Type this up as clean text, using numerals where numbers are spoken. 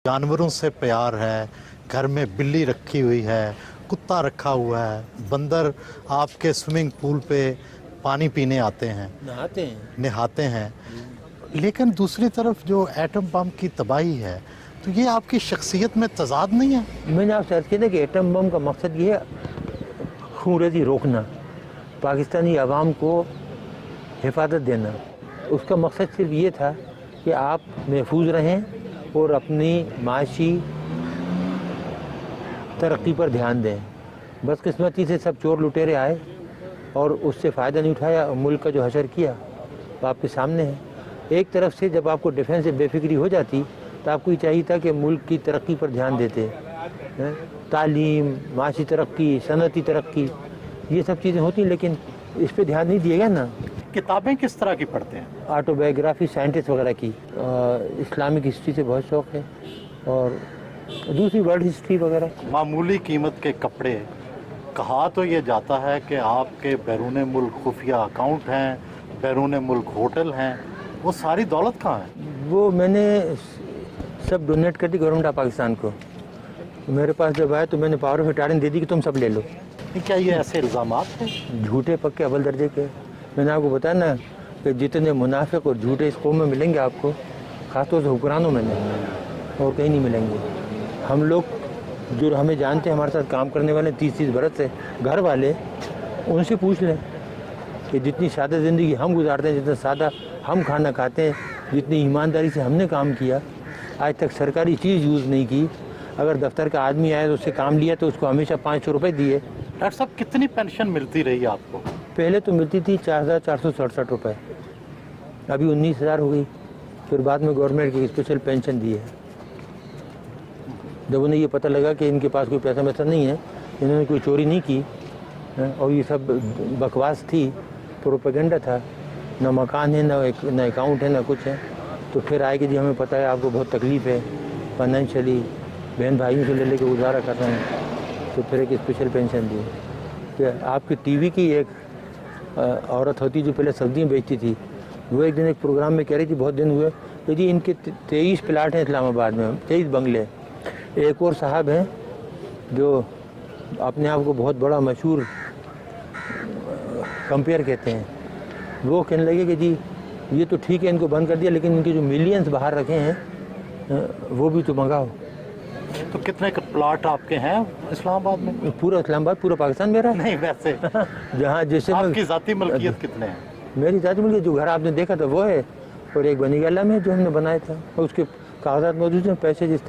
जानवरों से प्यार है, घर में बिल्ली रखी हुई है, कुत्ता रखा हुआ है, बंदर आपके स्विमिंग पूल पे पानी पीने आते हैं, नहाते हैं। लेकिन दूसरी तरफ जो एटम बम की तबाही है, तो ये आपकी शख्सियत में तजाद नहीं है? मैंने आपसे अर्ज़ किया कि एटम बम का मकसद ये है खूनरेज़ी रोकना, पाकिस्तानी अवाम को हिफाजत देना। उसका मकसद सिर्फ ये था कि आप महफूज रहें और अपनी माशी तरक्की पर ध्यान दें। बदकिस्मती से सब चोर लुटेरे आए और उससे फ़ायदा नहीं उठाया। मुल्क का जो हशर किया वो आपके सामने है। एक तरफ से जब आपको डिफेंस से बेफिक्री हो जाती तो आपको ये चाहिए था कि मुल्क की तरक्की पर ध्यान देते। तालीम, माशी तरक्की, सनती तरक्की, ये सब चीज़ें होती, लेकिन इस पर ध्यान नहीं दिया गया ना। किताबें किस तरह की पढ़ते हैं? ऑटोबायोग्राफी साइंटिस्ट वगैरह की, इस्लामिक हिस्ट्री से बहुत शौक़ है और दूसरी वर्ल्ड हिस्ट्री वगैरह। मामूली कीमत के कपड़े, कहा तो ये जाता है कि आपके बैरून मुल्क खुफिया अकाउंट हैं, बैरून मुल्क होटल हैं, वो सारी दौलत कहाँ है? वो मैंने सब डोनेट कर दी गवर्नमेंट ऑफ पाकिस्तान को। मेरे पास जब आया तो मैंने पावर ऑफ अटॉर्नी दे दी कि तुम सब ले लो। क्या ये ऐसे इल्ज़ामात हैं? झूठे पक्के अव्वल दर्जे के। मैंने आपको बताया ना कि जितने मुनाफिक और झूठे इस कौम में मिलेंगे आपको, ख़ासतौर से हुक्मरानों में नहीं, और कहीं नहीं मिलेंगे। हम लोग जो हमें जानते हैं, हमारे साथ काम करने वाले 30-30 बरस से घर वाले, उनसे पूछ लें कि जितनी सादा ज़िंदगी हम गुजारते हैं, जितना सादा हम खाना खाते हैं, जितनी ईमानदारी से हमने काम किया, आज तक सरकारी चीज़ यूज़ नहीं की। अगर दफ्तर का आदमी आया तो उससे काम लिया तो उसको हमेशा 500 रुपये दिए। डॉक्टर साहब, कितनी पेंशन मिलती रही आपको? पहले तो मिलती थी 4,467 रुपये, अभी 19,000 हो गई। फिर बाद में गवर्नमेंट की स्पेशल पेंशन दी है। जब उन्हें ये पता लगा कि इनके पास कोई पैसा वैसा नहीं है, इन्होंने कोई चोरी नहीं की और ये सब बकवास थी, प्रोपेगेंडा था, ना मकान है, ना अकाउंट है, ना कुछ है, तो फिर आए कि जी हमें पता है आपको बहुत तकलीफ़ है फाइनेंशियली, बहन भाइयों से ले लेके गुजारा कर रहे हैं, तो फिर एक स्पेशल पेंशन दी। कि आपकी टीवी की एक औरत होती जो पहले सब्जियाँ बेचती थी, वो एक दिन एक प्रोग्राम में कह रही थी, बहुत दिन हुए, कि जी इनके 23 प्लाट हैं इस्लामाबाद में, 23 बंगले। एक और साहब हैं जो अपने आप को बहुत बड़ा मशहूर कंपेयर कहते हैं, वो कहने लगे कि जी ये तो ठीक है, इनको बंद कर दिया, लेकिन इनके जो मिलियंस बाहर रखे हैं वो भी तो मंगाओ। तो कितने प्लाट आपके हैं इस्लामाबाद में? पूरा इस्लामाबाद, पूरा पाकिस्तान मेरा है। नहीं, वैसे जहाँ जैसे आपकी ज़ाती मलकियत कितने हैं? मेरी ज़ाती मलकियत जो घर आपने देखा था वो है, और एक बनी गला में जो हमने बनाया था, और उसके कागजात मौजूद हैं, पैसे जिस तरह